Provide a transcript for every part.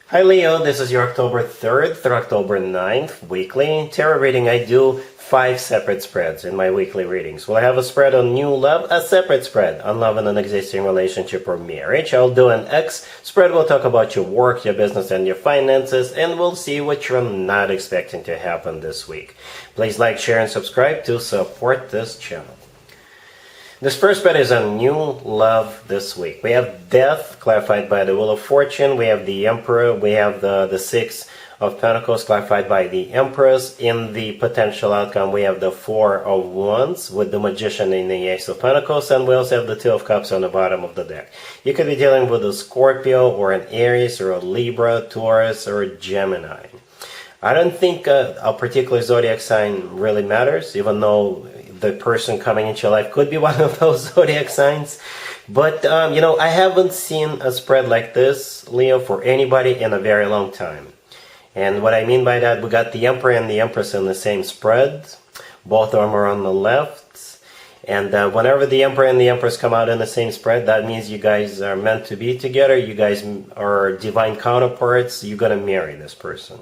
Hi Leo, this is your October 3rd through October 9th weekly tarot reading. I do 5 separate spreads in my weekly readings. Well, I have a spread on new love, a separate spread on love in an existing relationship or marriage. I'll do an X spread. We'll talk about your work, your business, and your finances, and we'll see what you're not expecting to happen this week. Please like, share, and subscribe to support this channel. This first spread is on new love this week. We have death, clarified by the Wheel of Fortune. We have the Emperor. We have the Six of Pentacles, clarified by the Empress. In the potential outcome, we have the Four of Wands with the Magician in the Ace of Pentacles. And we also have the Two of Cups on the bottom of the deck. You could be dealing with a Scorpio or an Aries or a Libra, Taurus, or a Gemini. I don't think a particular zodiac sign really matters, even though the person coming into your life could be one of those zodiac signs. But, I haven't seen a spread like this, Leo, for anybody in a very long time. And what I mean by that, we got the Emperor and the Empress in the same spread. Both of them are on the left. And whenever the Emperor and the Empress come out in the same spread, that means you guys are meant to be together. You guys are divine counterparts. You're going to marry this person.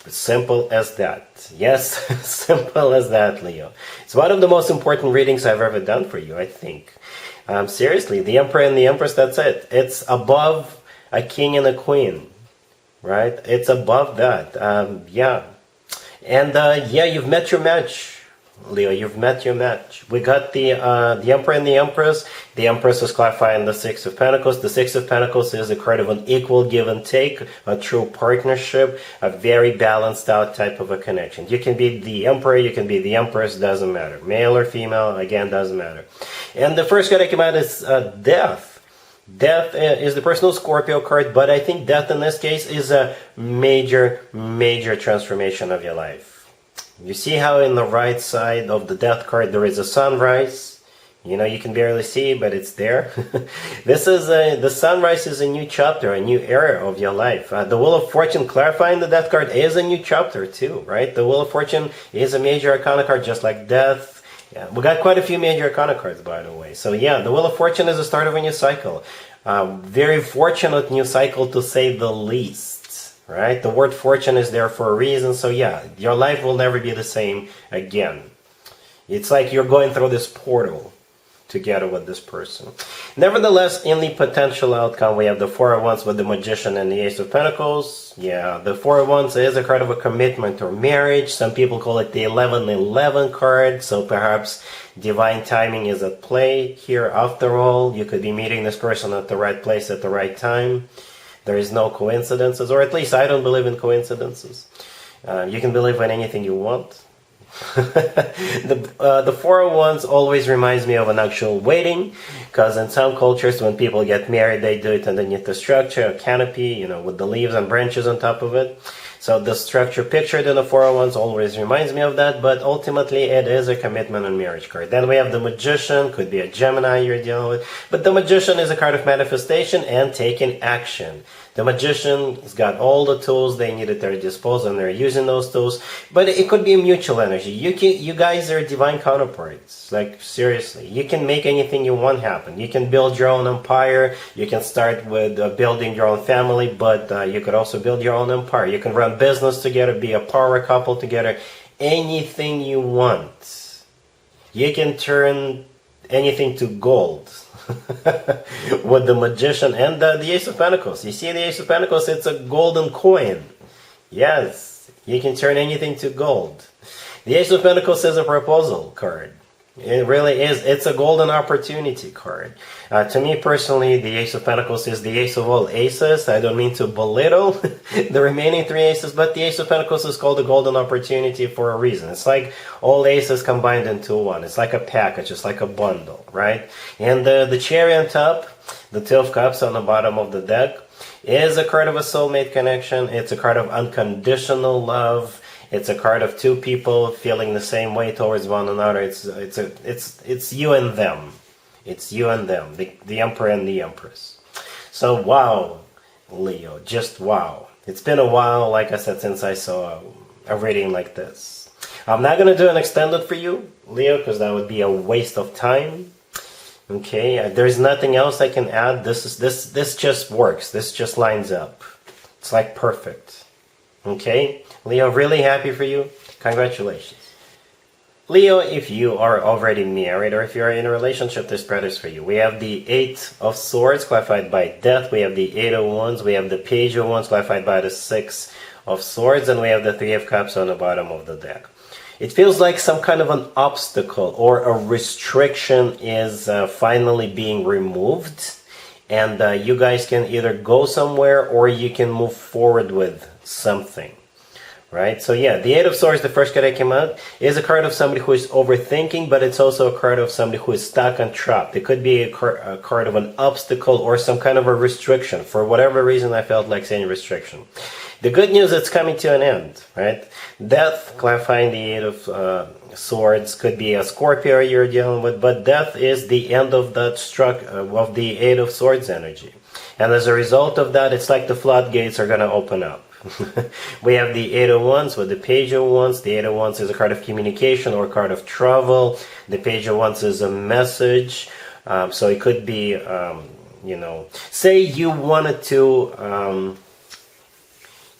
Simple as that. Yes, simple as that, Leo. It's one of the most important readings I've ever done for you, I think. Seriously, the Emperor and the Empress, that's it. It's above a king and a queen, right? It's above that. Yeah. And you've met your match, Leo. You've met your match. We got the Emperor and the Empress. The Empress is clarifying the Six of Pentacles. The Six of Pentacles is a card of an equal give and take, a true partnership, a very balanced out type of a connection. You can be the Emperor, you can be the Empress, doesn't matter. Male or female, again, doesn't matter. And the first card that came out is Death. Death is the personal Scorpio card, but I think Death in this case is a major, major transformation of your life. You see how in the right side of the Death card there is a sunrise? You can barely see, but it's there. This is the sunrise is a new chapter, a new era of your life. The Wheel of Fortune clarifying the Death card is a new chapter too, right? The Wheel of Fortune is a major arcana card, just like Death. Yeah, we got quite a few major arcana cards, by the way. So yeah, the Wheel of Fortune is the start of a new cycle. Very fortunate new cycle, to say the least. Right? The word fortune is there for a reason. So yeah, your life will never be the same again. It's like you're going through this portal together with this person. Nevertheless, in the potential outcome, we have the Four of Wands with the Magician and the Ace of Pentacles. Yeah, the Four of Wands is a card of a commitment or marriage. Some people call it the 1111 card. So perhaps divine timing is at play here. After all, you could be meeting this person at the right place at the right time. There is no coincidences, or at least I don't believe in coincidences. You can believe in anything you want. The Four of Wands always reminds me of an actual wedding, because in some cultures when people get married they do it underneath the structure, a canopy, with the leaves and branches on top of it. So the structure pictured in the Four of Wands always reminds me of that, but ultimately it is a commitment and marriage card. Then we have the Magician, could be a Gemini you're dealing with, but the Magician is a card of manifestation and taking action. The Magician has got all the tools they need at their disposal, and they're using those tools. But it could be a mutual energy. You guys are divine counterparts. Like, seriously. You can make anything you want happen. You can build your own empire. You can start with building your own family, but you could also build your own empire. You can run business together, be a power couple together. Anything you want. You can turn anything to gold. With the Magician and the Ace of Pentacles. You see the Ace of Pentacles, it's a golden coin. Yes, you can turn anything to gold. The Ace of Pentacles is a proposal card. It really is. It's a golden opportunity card. To me personally, the Ace of Pentacles is the ace of all aces. I don't mean to belittle the remaining 3 aces, but the Ace of Pentacles is called a golden opportunity for a reason. It's like all aces combined into one. It's like a package. It's like a bundle, right? And the cherry on top, the Two of Cups on the bottom of the deck, is a card of a soulmate connection. It's a card of unconditional love. It's a card of two people feeling the same way towards one another. It's you and them. It's you and them, the Emperor and the Empress. So wow, Leo, just wow. It's been a while, like I said, since I saw a reading like this. I'm not going to do an extended for you, Leo, because that would be a waste of time. Okay, there's nothing else I can add. This just works. This just lines up. It's like perfect. Okay? Leo, really happy for you. Congratulations. Leo, if you are already married or if you are in a relationship, this spread is for you. We have the Eight of Swords clarified by Death. We have the Eight of Wands. We have the Page of Wands clarified by the Six of Swords. And we have the Three of Cups on the bottom of the deck. It feels like some kind of an obstacle or a restriction is finally being removed. And you guys can either go somewhere or you can move forward with something. Right? So yeah, the Eight of Swords, the first card that came out, is a card of somebody who is overthinking, but it's also a card of somebody who is stuck and trapped. It could be a card of an obstacle or some kind of a restriction. For whatever reason, I felt like saying restriction. The good news, it's coming to an end, right? Death, clarifying the Eight of Swords, could be a Scorpio you're dealing with, but death is the end of that of the Eight of Swords energy. And as a result of that, it's like the floodgates are going to open up. We have the Eight of Wands with the Page of Wands. The Eight of Wands is a card of communication or a card of travel. The Page of Wands is a message. So it could be, you know, say you wanted to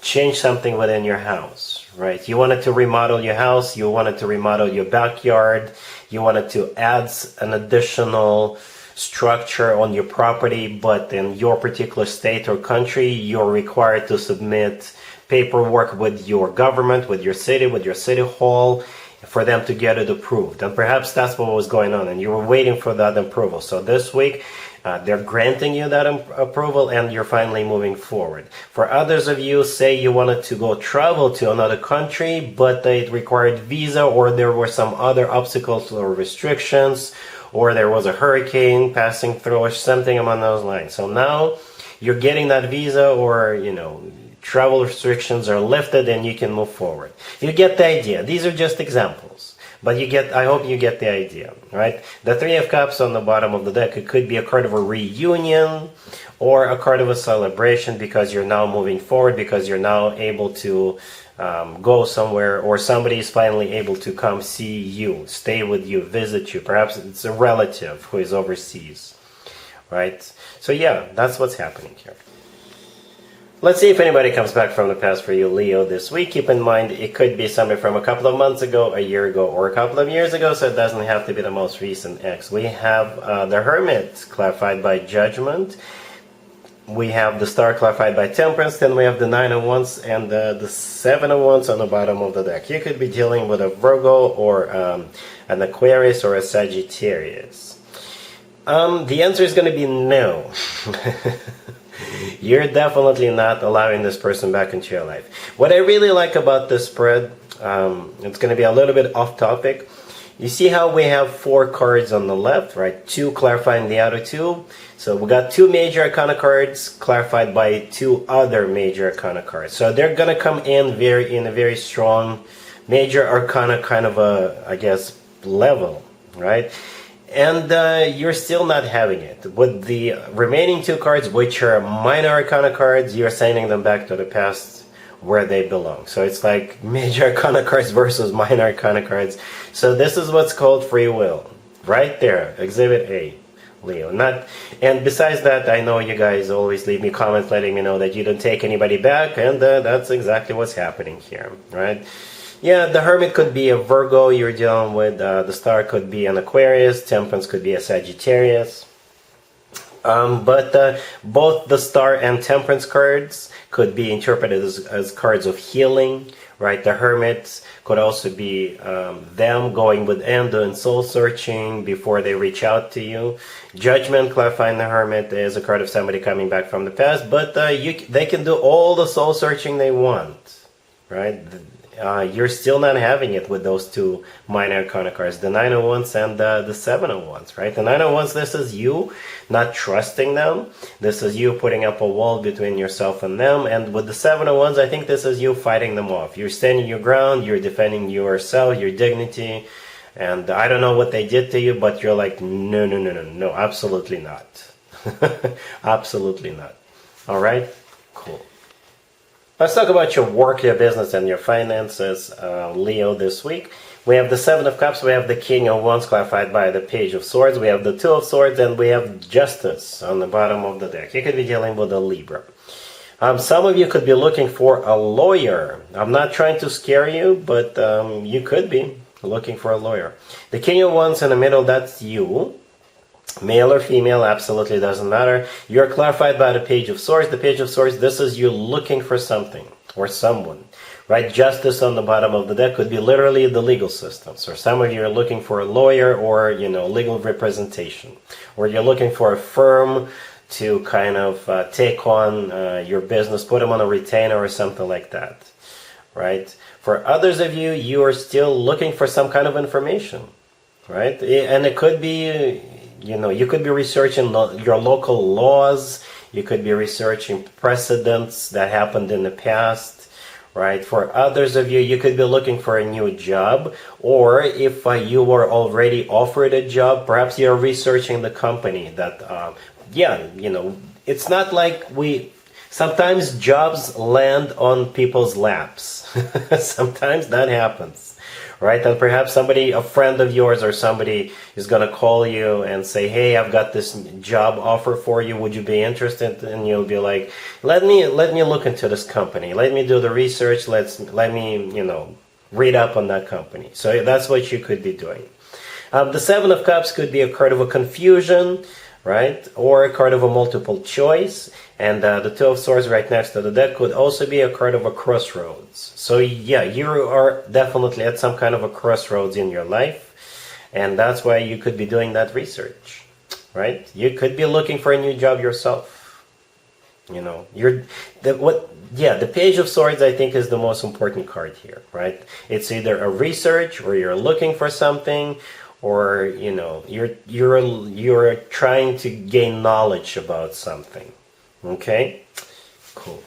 change something within your house, right? You wanted to remodel your house. You wanted to remodel your backyard. You wanted to add an additional structure on your property, but in your particular state or country, you're required to submit paperwork with your government, with your city hall, for them to get it approved. And perhaps that's what was going on, and you were waiting for that approval. So this week, they're granting you that approval, and you're finally moving forward. For others of you, say you wanted to go travel to another country, but it required visa, or there were some other obstacles or restrictions, or there was a hurricane passing through or something along those lines. So now you're getting that visa, or, you know, travel restrictions are lifted and you can move forward. You get the idea. These are just examples, but I hope you get the idea, right? The Three of Cups on the bottom of the deck, it could be a card of a reunion or a card of a celebration, because you're now moving forward, because you're now able to go somewhere, or somebody is finally able to come see you, stay with you, visit you. Perhaps it's a relative who is overseas, right? So yeah, that's what's happening here. Let's see if anybody comes back from the past for you, Leo, this week. Keep in mind, it could be somebody from a couple of months ago, a year ago, or a couple of years ago, so it doesn't have to be the most recent ex. We have the Hermit, clarified by Judgment. We have the Star, clarified by Temperance. Then we have the Nine of Wands and the Seven of Wands on the bottom of the deck. You could be dealing with a Virgo or an Aquarius or a Sagittarius. The answer is going to be no. You're definitely not allowing this person back into your life. What I really like about this spread, it's going to be a little bit off topic. You see how we have 4 cards on the left, right? 2 clarifying the other 2. So we got 2 major arcana cards clarified by 2 other major arcana cards. So they're going to come in a very strong major arcana kind of a, I guess, level, right? And you're still not having it. With the remaining 2 cards, which are minor arcana cards, you're sending them back to the past where they belong. So it's like major arcana cards versus minor arcana cards. So this is what's called free will. Right there, Exhibit A, Leo. And besides that, I know you guys always leave me comments letting me know that you don't take anybody back, and that's exactly what's happening here, right? Yeah, the Hermit could be a Virgo you're dealing with. The Star could be an Aquarius. Temperance could be a Sagittarius. But both the Star and Temperance cards could be interpreted as cards of healing, right? The Hermit could also be them going within, doing soul searching before they reach out to you. Judgment, clarifying the Hermit, is a card of somebody coming back from the past, but they can do all the soul searching they want, right? You're still not having it with those 2 minor arcana cards, the Nine of Wands and the Seven of Wands, right? The Nine of Wands, this is you not trusting them. This is you putting up a wall between yourself and them. And with the Seven of Wands, I think this is you fighting them off. You're standing your ground, you're defending yourself, your dignity. And I don't know what they did to you, but you're like, no, absolutely not. Absolutely not. All right? Cool. Let's talk about your work, your business, and your finances, Leo, this week. We have the Seven of Cups, we have the King of Wands clarified by the Page of Swords, we have the Two of Swords, and we have Justice on the bottom of the deck. You could be dealing with a Libra. Some of you could be looking for a lawyer. I'm not trying to scare you, but you could be looking for a lawyer. The King of Wands in the middle, that's you. Male or female, absolutely doesn't matter. You're clarified by the Page of Swords. The Page of Swords, this is you looking for something or someone, right? Justice on the bottom of the deck could be literally the legal system. So some of you are looking for a lawyer or, legal representation. Or you're looking for a firm to kind of take on your business, put them on a retainer or something like that, right? For others of you, you are still looking for some kind of information, right? And it could be, you could be researching your local laws. You could be researching precedents that happened in the past, right? For others of you, you could be looking for a new job. Or if you were already offered a job, perhaps you're researching the company that, it's not like sometimes jobs land on people's laps. Sometimes that happens, right? And perhaps a friend of yours or somebody is going to call you and say, hey, I've got this job offer for you. Would you be interested? And you'll be like, let me look into this company. Let me do the research. Let me, read up on that company. So that's what you could be doing. The Seven of Cups could be a card of a confusion, right? Or a card of a multiple choice. And the Two of Swords right next to the deck could also be a card of a crossroads. So yeah, you are definitely at some kind of a crossroads in your life. And that's why you could be doing that research, right? You could be looking for a new job yourself. The Page of Swords, I think, is the most important card here, right? It's either a research or you're looking for something, or you're trying to gain knowledge about something. Okay, cool.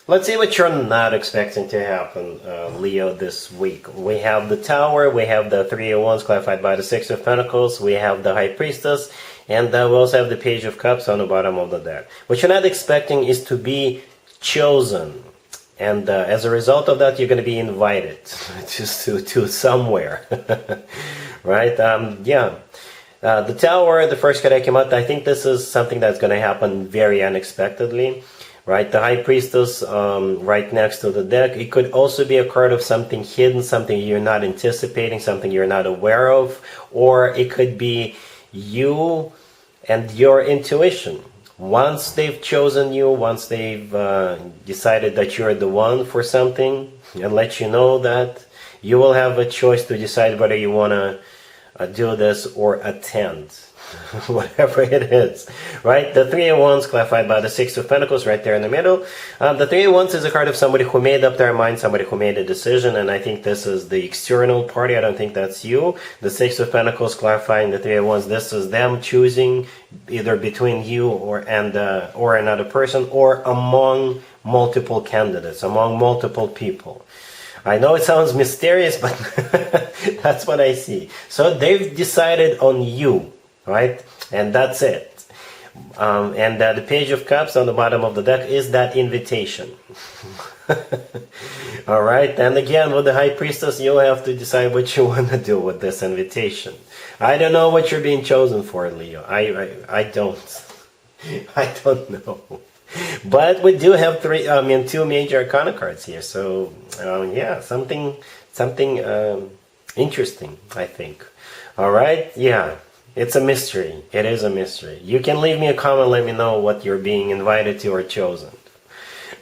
Let's see what you're not expecting to happen, Leo, this week. We have the Tower, we have the Three of Wands clarified by the Six of Pentacles, we have the High Priestess, and we also have the Page of Cups on the bottom of the deck. What you're not expecting is to be chosen. And as a result of that, you're going to be invited to somewhere, right? The Tower, the first card I came out, I think this is something that's going to happen very unexpectedly, right? The High Priestess right next to the deck. It could also be a card of something hidden, something you're not anticipating, something you're not aware of, or it could be you and your intuition. Once they've chosen you, once they've decided that you're the one for something, and let you know that, you will have a choice to decide whether you want to do this or attend, whatever it is, right? The Three of Wands clarified by the Six of Pentacles right there in the middle. The Three of Wands is a card of somebody who made up their mind, somebody who made a decision, and I think this is the external party. I don't think that's you. The Six of Pentacles clarifying the Three of Wands, this is them choosing either between you or another person, or among multiple candidates, among multiple people. I know it sounds mysterious, but that's what I see. So they've decided on you, right? And that's it. And the Page of Cups on the bottom of the deck is that invitation. All right. And again, with the High Priestess, you'll have to decide what you want to do with this invitation. I don't know what you're being chosen for, Leo. I don't. I don't know. But we do have two major Arcana cards here. So yeah, something interesting, I think. All right. Yeah. It's a mystery. It is a mystery. You can leave me a comment, let me know what you're being invited to or chosen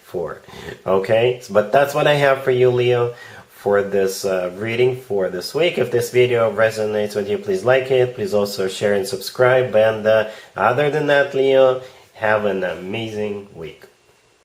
for. Okay? But that's what I have for you, Leo, for this reading for this week. If this video resonates with you, please like it. Please also share and subscribe. And other than that, Leo, have an amazing week.